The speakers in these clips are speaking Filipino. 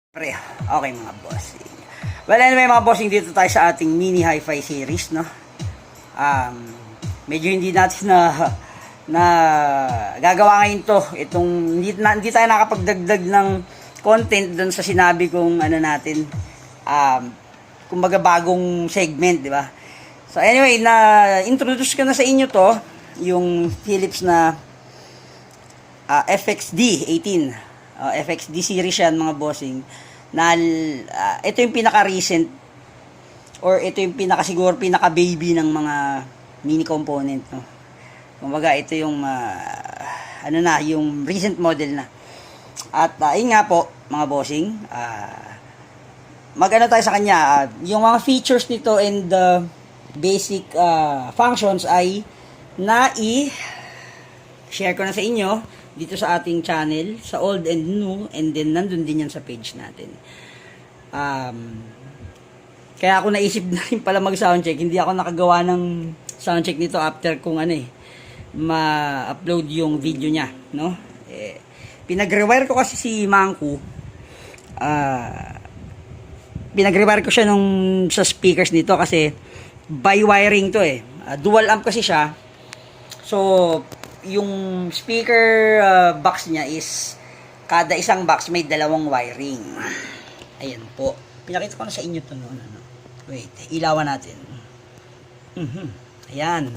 Pre, okay mga bossing. Well, anyway mga bossing, dito tayo sa ating mini hi-fi series, no? Medyo hindi natin na gagawa ngayon to. Hindi tayo nakapagdagdag ng content doon sa sinabi kong natin, kumbaga bagong segment, di ba? So anyway, introduce ko na sa inyo to, yung Philips na FXD 18. FXD series yan mga bossing, na ito yung pinaka-recent or ito yung siguro pinaka-baby ng mga mini component, no? Kumbaga ito yung yung recent model na. At yun nga po mga bossing, tayo sa kanya, yung mga features nito and basic functions ay share ko na sa inyo dito sa ating channel, sa old and new, and then nandun din yan sa page natin. Kaya ako naisip na rin pala mag-soundcheck. Hindi ako nakagawa ng soundcheck nito after kung ma-upload yung video niya, no? Pinag-rewire ko kasi si Mangku. Pinag-rewire ko siya sa speakers nito kasi by wiring to dual amp kasi siya. So yung speaker box niya is kada isang box may dalawang wiring. Ayan po. Pinakita ko na sa inyo to noon. Wait, ilawan natin. Ayan.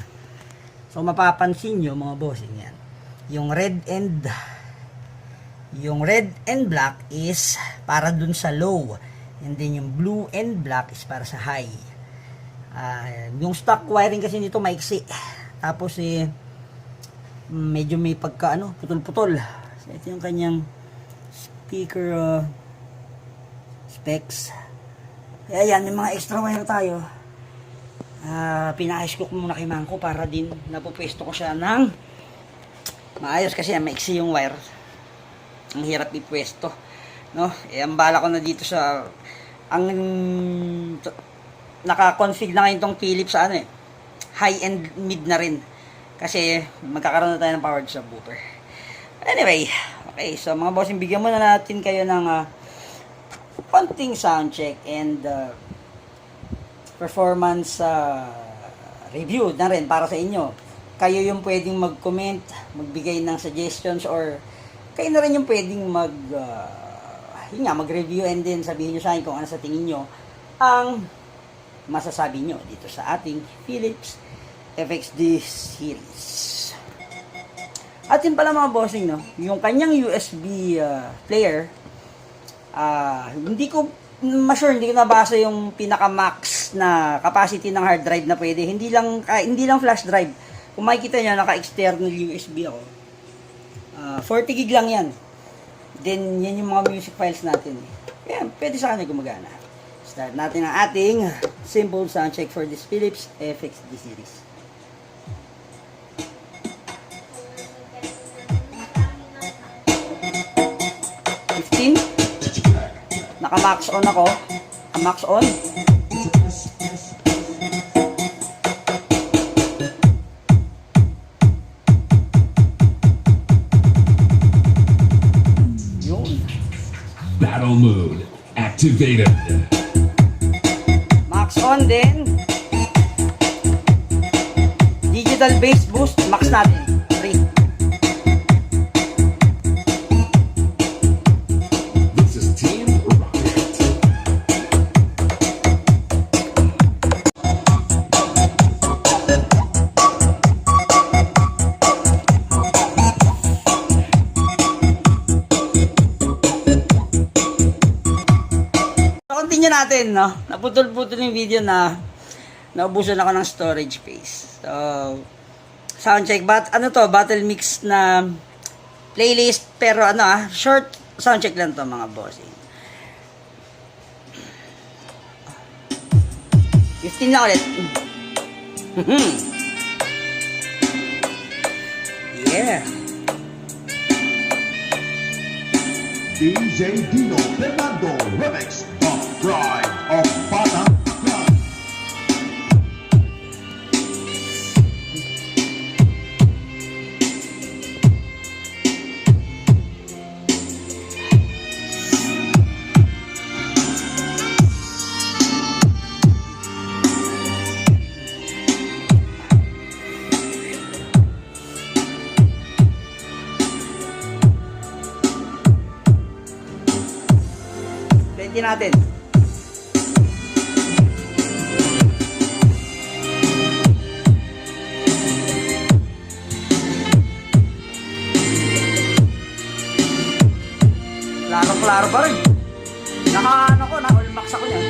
So mapapansin nyo mga bossing yan. Yung red and black is para dun sa low. And then yung blue and black is para sa high. Yung stock wiring kasi nito maiksi. Tapos medyo may pagka putol-putol. So, ito yung kanyang speaker specs. Kaya yan, yung mga extra wire tayo. Pinakis ko muna kay Mangko para din napupwesto ko siya ng maayos kasi maiksi yung wire. Ang hirap ipwesto, no? Ang bala ko na dito sa naka-config na ngayon tong Philips sa high and mid na rin. Kasi magkakaroon na tayo ng powered subwoofer. Anyway, okay. So mga bossing, bigyan muna natin kayo ng konting sound check and performance review na rin para sa inyo. Kayo yung pwedeng mag-comment, magbigay ng suggestions, or kayo na rin yung pwedeng mag-review and then sabihin nyo sa akin kung ano sa tingin nyo ang masasabi nyo dito sa ating Philips FXD series. At yun pala mga bossing, no, yung kanyang USB player, hindi ko nabasa yung pinaka-max na capacity ng hard drive na pwede. Hindi lang flash drive. Kung makikita nyo, naka-external USB ako. 40 gig lang yan. Then, yan yung mga music files natin. Kaya, pwede sa kanya gumagana. Start natin ang ating simple sound check for this Philips FXD series. Naka-max on ako. Max on. Yun. Battle mode activated. Max on din. Digital bass boost. Max natin. 3. Continue natin, no? Naputol-putol yung video na naubusan ako ng storage space. So, sound check. Battle mix na playlist. Pero short sound check lang to mga bossing. 15 na ulit. Yeah. DJ Dino Fernando Remix, The Pride of Batang. Gamitin natin. Klaro pa rin. Naka-ano ko, na-all-max ako niyan.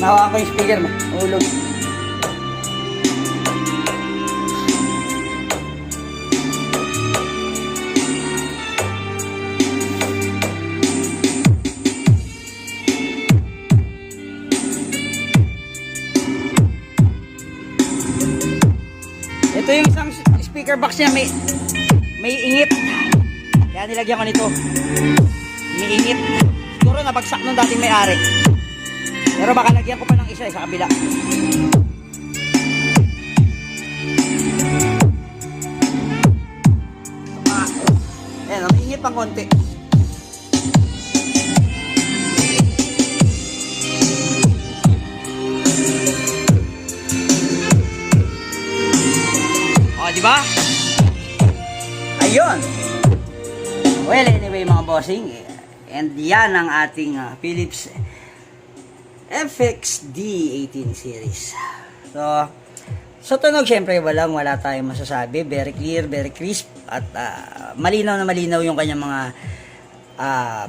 Nahawakan ko yung speaker mo. Ulog. Ito yung isang speaker box niya, may ingit. Kaya nilagyan ko nito. May ingit. Siguro nabagsak nung dating may-ari. Pero baka lagyan ko pa ng isa sa kabila. Ayan, may ingit pang konti. Di ba? Ayun. Well, anyway mga bossing, and yan ang ating Philips FXD 18 series. So, sa tunog, syempre, wala tayong masasabi. Very clear, very crisp, at malinaw na malinaw yung kanyang mga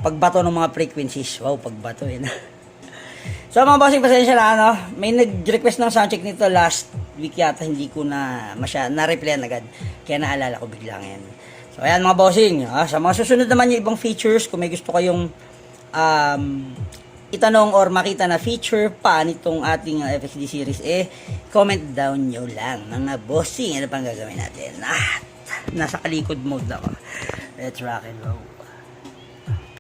pagbato ng mga frequencies. Wow, pagbato yun. So mga bossing, pasensya na, ano, may nag-request ng soundcheck nito last week yata, hindi ko na-replyan agad. Kaya naalala ko bigla ngayon. So ayan mga bossing, sa mga susunod naman yung ibang features, kung may gusto kayong itanong or makita na feature pa nitong ating FXD series, comment down nyo lang mga bossing. Ano pang gagawin natin? Nasa kalikod mode ako. Let's rock and roll.